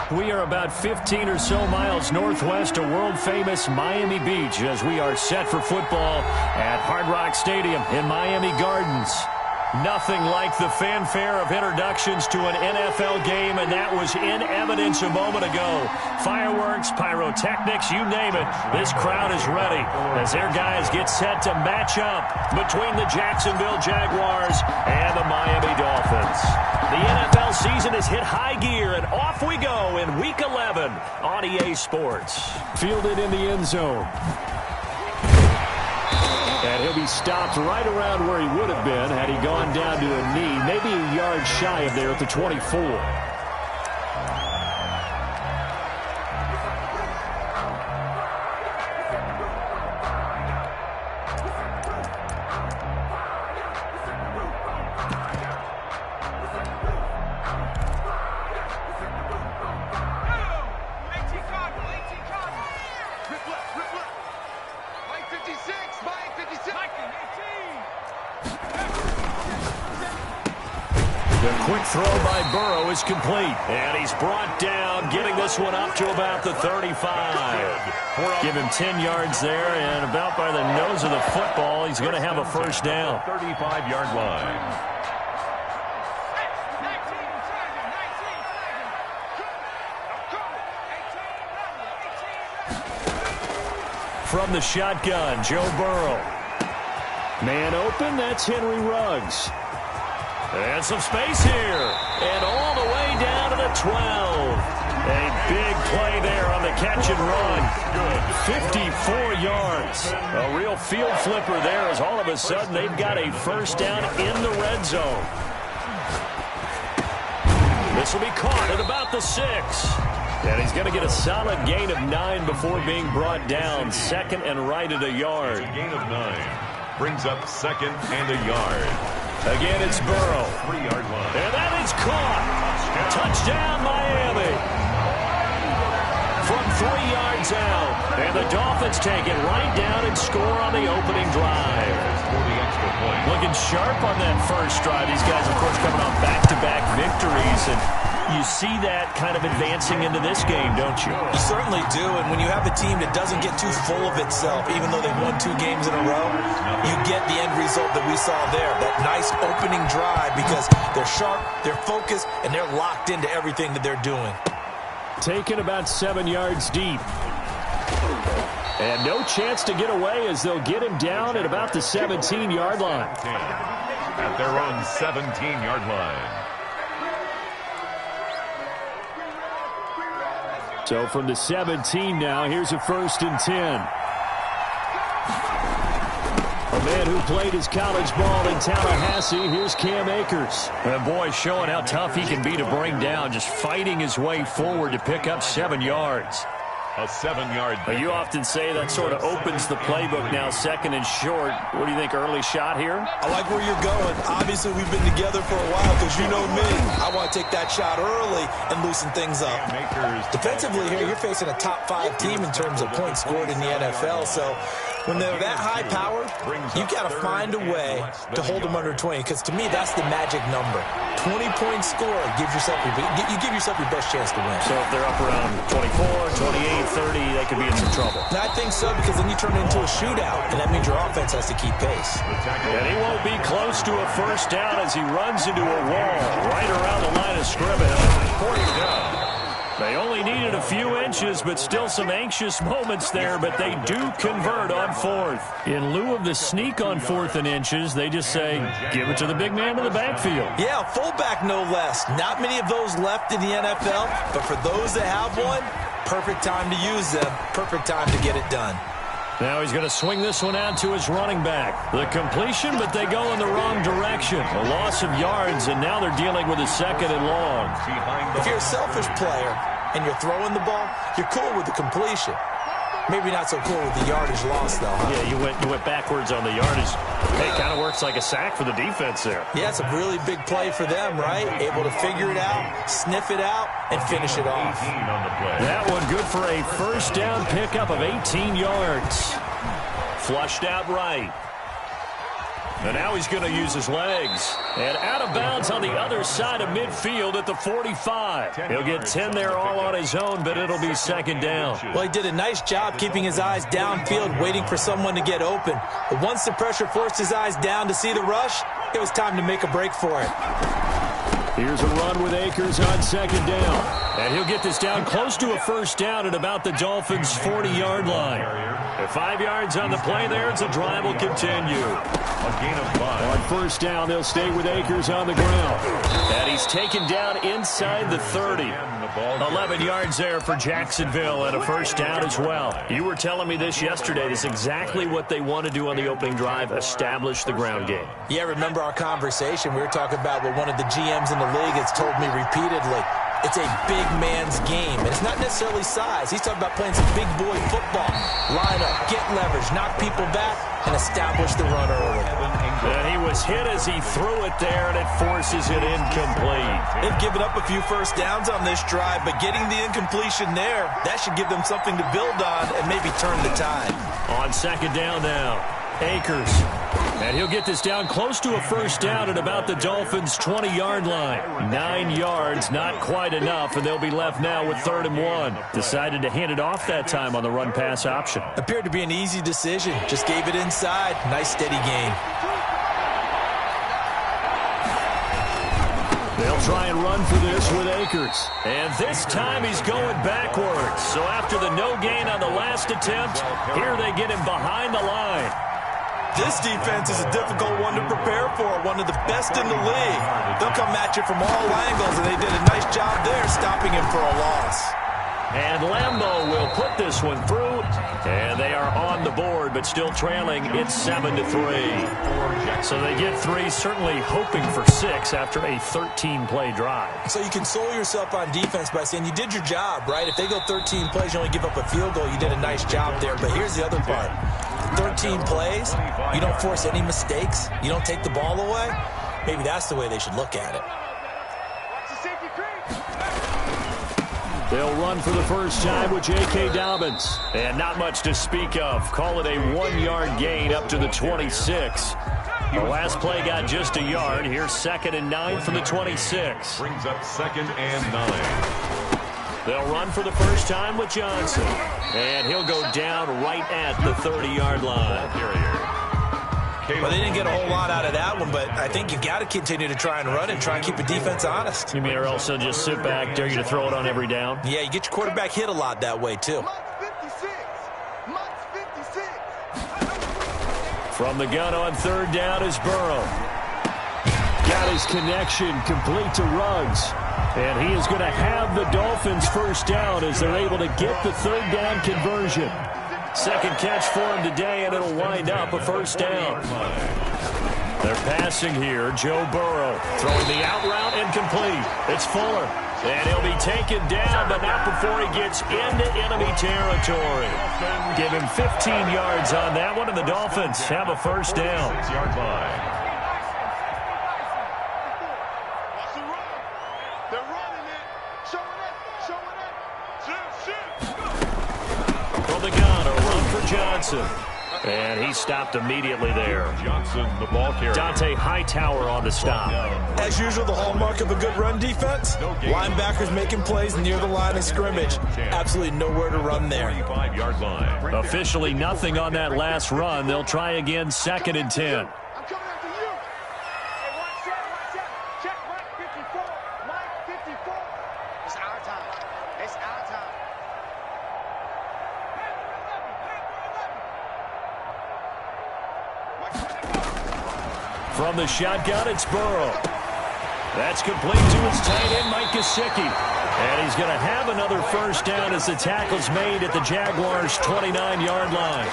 We are about 15 or so miles northwest of world-famous Miami Beach as we are set for football at Hard Rock Stadium in Miami Gardens. Nothing like the fanfare of introductions to an NFL game, and that was in evidence a moment ago. Fireworks, pyrotechnics, you name it. This crowd is ready as their guys get set to match up between the Jacksonville Jaguars and the Miami Dolphins. The NFL season has hit high gear, and off we go in Week 11 on EA Sports. Fielded in the end zone. And he'll be stopped right around where he would have been had he gone down to a knee, maybe a yard shy of there at the 24. Quick throw by Burrow is complete. And he's brought down, getting this one up to about the 35. Give him 10 yards there, and about by the nose of the football, he's going to have a first down. 35-yard line. From the shotgun, Joe Burrow. Man open, that's Henry Ruggs. And some space here. And all the way down to the 12. A big play there on the catch and run. 54 yards. A real field flipper there as all of a sudden they've got a first down in the red zone. This will be caught at about the 6. And he's going to get a solid gain of 9 before being brought down. Second and right at a yard. A gain of 9. Brings up second and a yard. Again, it's Burrow. 3-yard line. And that is caught. Touchdown, Miami. From 3 yards out. And the Dolphins take it right down and score on the opening drive. Looking sharp on that first drive. These guys, of course, coming off back-to-back victories. And you see that kind of advancing into this game, don't you? You certainly do, and when you have a team that doesn't get too full of itself, even though they've won 2 games in a row, you get the end result that we saw there, that nice opening drive, because they're sharp, they're focused, and they're locked into everything that they're doing. Taken about 7 yards deep. And no chance to get away as they'll get him down at about the 17-yard line. At their own 17-yard line. So from the 17 now, here's a 1st and 10. A man who played his college ball in Tallahassee, here's Cam Akers. And boy, showing how tough he can be to bring down, just fighting his way forward to pick up 7 yards. A 7-yard. You often say that sort of opens the playbook now, second and short. What do you think, early shot here? I like where you're going. Obviously, we've been together for a while because you know me. I want to take that shot early and loosen things up. Defensively here, you're facing a top 5 team in terms of points scored in the NFL. So when they're that high powered, you've got to find a way to hold them under 20, because to me, that's the magic number. 20-point score gives yourself you give yourself your best chance to win. So if they're up around 24, 28, 30, they could be in some trouble. And I think so, because then you turn it into a shootout, and that means your offense has to keep pace. And he won't be close to a first down as he runs into a wall right around the line of scrimmage. 40 down. They only needed a few inches, but still some anxious moments there, but they do convert on 4th. In lieu of the sneak on 4th and inches, they just say, give it to the big man in the backfield. Yeah, fullback no less. Not many of those left in the NFL, but for those that have one, perfect time to use them, perfect time to get it done. Now he's going to swing this one out to his running back. The completion, but they go in the wrong direction. A loss of yards, and now they're dealing with a 2nd and long. If you're a selfish player and you're throwing the ball, you're cool with the completion. Maybe not so cool with the yardage loss, though, huh? Yeah, you went backwards on the yardage. Hey, kind of works like a sack for the defense there. Yeah, it's a really big play for them, right? Able to figure it out, sniff it out, and finish it off. That one good for a first down pickup of 18 yards. Flushed out right. And now he's going to use his legs. And out of bounds on the other side of midfield at the 45. He'll get 10 there all on his own, but it'll be second down. Well, he did a nice job keeping his eyes downfield, waiting for someone to get open. But once the pressure forced his eyes down to see the rush, it was time to make a break for it. Here's a run with Akers on second down. And he'll get this down close to a first down at about the Dolphins' 40-yard line. At 5 yards on the play there, the drive will continue. A gain of 5. On first down, they'll stay with Akers on the ground. And he's taken down inside the 30. 11 yards there for Jacksonville and a first down as well. You were telling me this yesterday. This is exactly what they want to do on the opening drive, establish the ground game. Yeah, remember our conversation? We were talking about what one of the GMs in the league has told me repeatedly. It's a big man's game, and it's not necessarily size. He's talking about playing some big boy football. Line up, get leverage, knock people back, and establish the run early. And he was hit as he threw it there, and it forces it incomplete. They've given up a few first downs on this drive, but getting the incompletion there, that should give them something to build on and maybe turn the tide. On second down now, Akers. And he'll get this down close to a first down at about the Dolphins' 20-yard line. 9 yards, not quite enough, and they'll be left now with 3rd and 1. Decided to hand it off that time on the run-pass option. Appeared to be an easy decision. Just gave it inside. Nice, steady gain. They'll try and run for this with Akers. And this time he's going backwards. So after the no gain on the last attempt, here they get him behind the line. This defense is a difficult one to prepare for, one of the best in the league. They'll come at you from all angles, and they did a nice job there stopping him for a loss. And Lambo will put this one through, and they are on the board, but still trailing. It's 7-3. So they get 3, certainly hoping for 6 after a 13-play drive. So you console yourself on defense by saying you did your job, right? If they go 13 plays, you only give up a field goal, you did a nice job there. But here's the other part. 13 plays, you don't force any mistakes, you don't take the ball away. Maybe that's the way they should look at it. They'll run for the first time with J.K. Dobbins. And not much to speak of. Call it a 1-yard gain up to the 26. The last play got just a yard. Here's 2nd and 9 from the 26. Brings up 2nd and 9. They'll run for the first time with Johnson. And he'll go down right at the 30-yard line. Well, they didn't get a whole lot out of that one, but I think you've got to continue to try and run and try and keep a defense honest. You mean or else they'll just sit back, dare you to throw it on every down? Yeah, you get your quarterback hit a lot that way, too. From the gun on 3rd down is Burrow. Got his connection complete to Ruggs. And he is going to have the Dolphins first down as they're able to get the 3rd down conversion. Second catch for him today, and it'll wind up a first down. They're passing here. Joe Burrow throwing the out route incomplete. It's Fuller. And he'll be taken down, but not before he gets into enemy territory. Give him 15 yards on that one, and the Dolphins have a first down. 6-yard line. From the gun, a run for Johnson. And he stopped immediately there. Johnson, the ball carrier. Dante Hightower on the stop. As usual, the hallmark of a good run defense, linebackers making plays near the line of scrimmage. Absolutely nowhere to run there. 25-yard line. Officially nothing on that last run. They'll try again, 2nd and 10. From the shotgun, it's Burrow. That's complete to his tight end, Mike Gesicki. And he's going to have another first down as the tackle's made at the Jaguars' 29-yard line.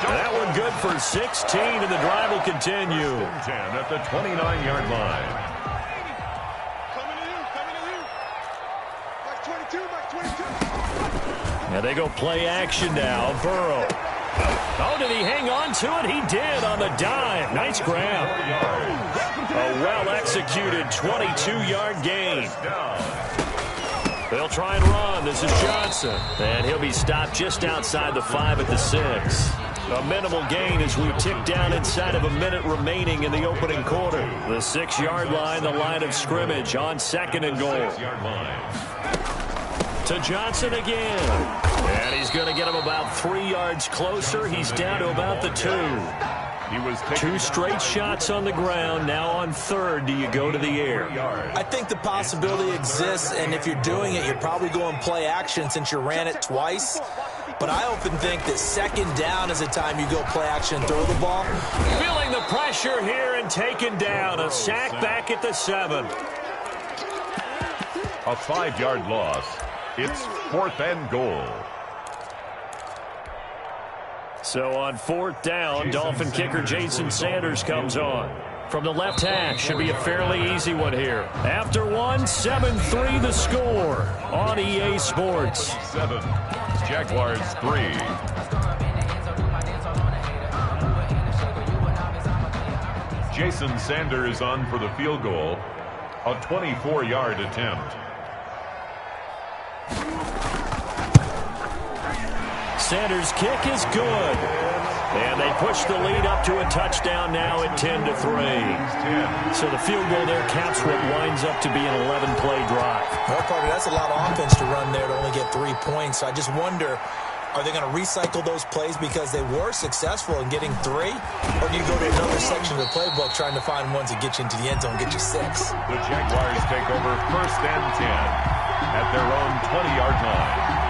That one good for 16, and the drive will continue. 10 at the 29-yard line. And they go play action now. Burrow. Oh, did he hang on to it? He did on the dive. Nice grab. A well-executed 22-yard gain. They'll try and run. This is Johnson. And he'll be stopped just outside the 5 at the 6. A minimal gain as we tick down inside of a minute remaining in the opening quarter. The 6-yard line, the line of scrimmage on 2nd and goal. To Johnson again. And he's going to get him about 3 yards closer. He's down to about the 2. Two straight shots on the ground. Now on 3rd, do you go to the air? I think the possibility exists, and if you're doing it, you're probably going play action since you ran it twice. But I often think that 2nd down is the time you go play action and throw the ball. Feeling the pressure here and taken down. A sack back at the 7. A 5-yard loss. It's 4th and goal. So on 4th down, Dolphin kicker Jason Sanders comes on. From the left hash, should be a fairly easy one here. After one, 7-3 the score on EA Sports. 7, Jaguars 3. Jason Sanders on for the field goal. A 24-yard attempt. Sanders' kick is good. And they push the lead up to a touchdown now at 10-3. So the field goal there caps what winds up to be an 11-play drive. Well, Carter, that's a lot of offense to run there to only get 3 points. So I just wonder, are they going to recycle those plays because they were successful in getting 3? Or do you go to another section of the playbook trying to find ones that get you into the end zone and get you 6? The Jaguars take over 1st and 10 at their own 20-yard line.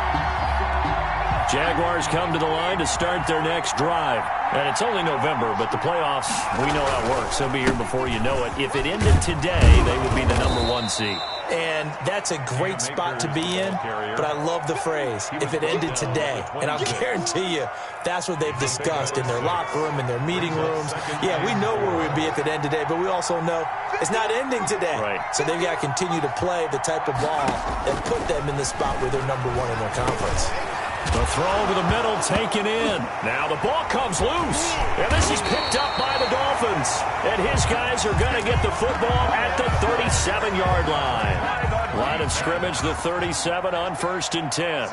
Jaguars come to the line to start their next drive. And it's only November, but the playoffs, we know how it works. They'll be here before you know it. If it ended today, they would be the #1 seed. And that's a great spot to be in, but I love the phrase, if it ended today. And I'll guarantee you, that's what they've discussed in their locker room, in their meeting rooms. Yeah, we know where we'd be if it ended today, but we also know it's not ending today. Right. So they've got to continue to play the type of ball that put them in the spot where they're #1 in their conference. The throw over the middle taken in. Now the ball comes loose. And this is picked up by the Dolphins. And his guys are going to get the football at the 37-yard line. Line of scrimmage, the 37 on 1st and 10.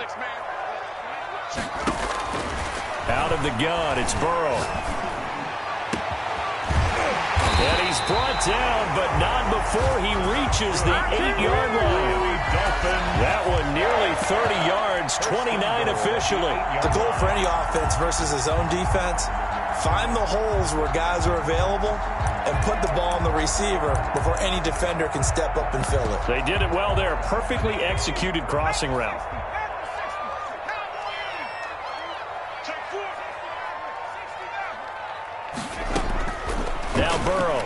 Out of the gun, it's Burrow. And he's brought down, but not before he reaches the 8-yard line. That one nearly 30 yards, 29 officially. The goal for any offense versus his own defense, find the holes where guys are available and put the ball on the receiver before any defender can step up and fill it. They did it well there. Perfectly executed crossing route. Now Burrow.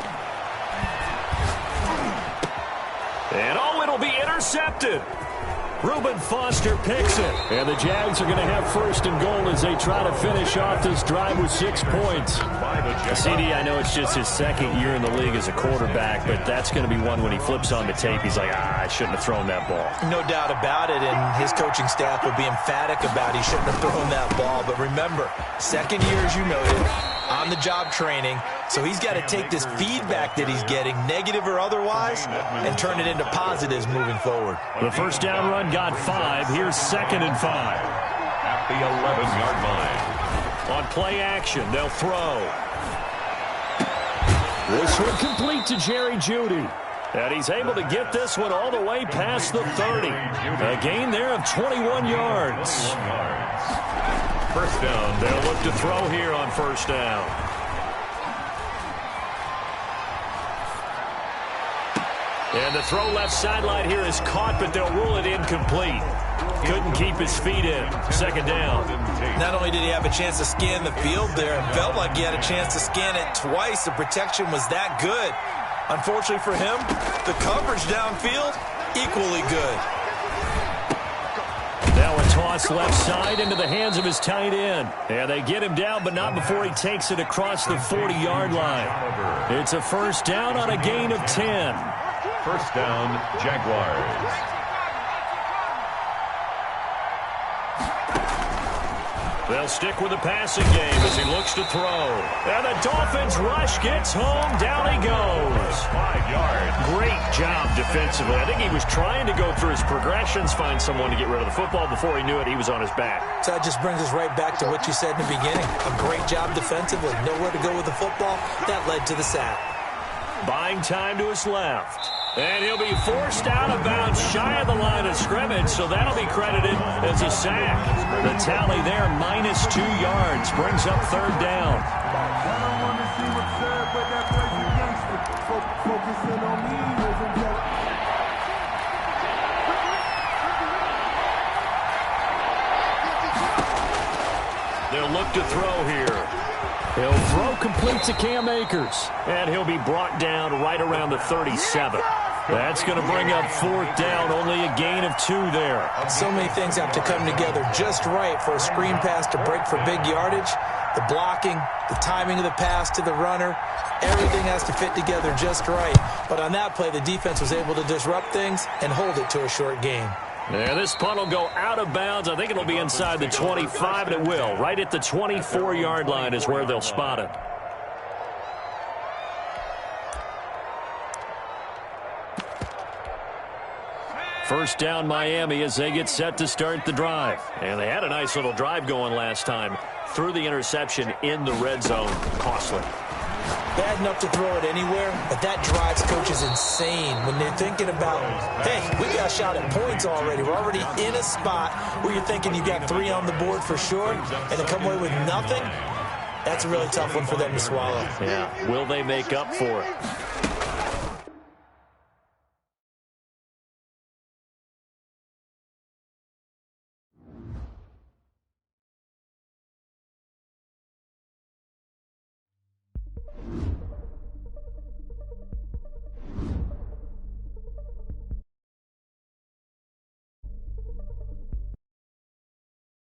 And oh, it'll be intercepted. Reuben Foster picks it. And the Jags are going to have 1st and goal as they try to finish off this drive with 6 points. CD, I know it's just his 2nd year in the league as a quarterback, but that's going to be one when he flips on the tape. He's like, I shouldn't have thrown that ball. No doubt about it, and his coaching staff will be emphatic about he shouldn't have thrown that ball. But remember, 2nd year, as you noted, on-the-job training. So he's got to take this feedback that he's getting, negative or otherwise, and turn it into positives moving forward. The first down run got 5. Here's 2nd and 5. At the 11-yard line. On play action, they'll throw. This one complete to Jerry Jeudy. And he's able to get this one all the way past the 30. A gain there of 21 yards. 1st down. They'll look to throw here on 1st down. And the throw left sideline here is caught, but they'll rule it incomplete. Couldn't keep his feet in. 2nd down. Not only did he have a chance to scan the field there, it felt like he had a chance to scan it twice. The protection was that good. Unfortunately for him, the coverage downfield, equally good. Now a toss left side into the hands of his tight end. And they get him down, but not before he takes it across the 40-yard line. It's a 1st down on a gain of 10. 1st down, Jaguars. They'll stick with the passing game as he looks to throw. And the Dolphins rush gets home. Down he goes. 5 yards. Great job defensively. I think he was trying to go through his progressions, find someone to get rid of the football. Before he knew it, he was on his back. So that just brings us right back to what you said in the beginning. A great job defensively. Nowhere to go with the football. That led to the sack. Buying time to his left. And he'll be forced out of bounds shy of the line of scrimmage, so that'll be credited as a sack. The tally there, -2 yards, brings up third down. They'll look to throw here. He'll throw complete to Cam Akers. And he'll be brought down right around the 37. That's going to bring up fourth down. Only a gain of 2 there. So many things have to come together just right for a screen pass to break for big yardage. The blocking, the timing of the pass to the runner, everything has to fit together just right. But on that play, the defense was able to disrupt things and hold it to a short gain. And this punt will go out of bounds. I think it'll be inside the 25, and it will. Right at the 24-yard line is where they'll spot it. First down, Miami, as they get set to start the drive. And they had a nice little drive going last time. Threw the interception in the red zone. Costly. Bad enough to throw it anywhere, but that drives coaches insane when they're thinking about, hey, we got a shot at points already. We're already in a spot where you're thinking you got 3 on the board for sure, and to come away with nothing, that's a really tough one for them to swallow. Yeah, will they make up for it?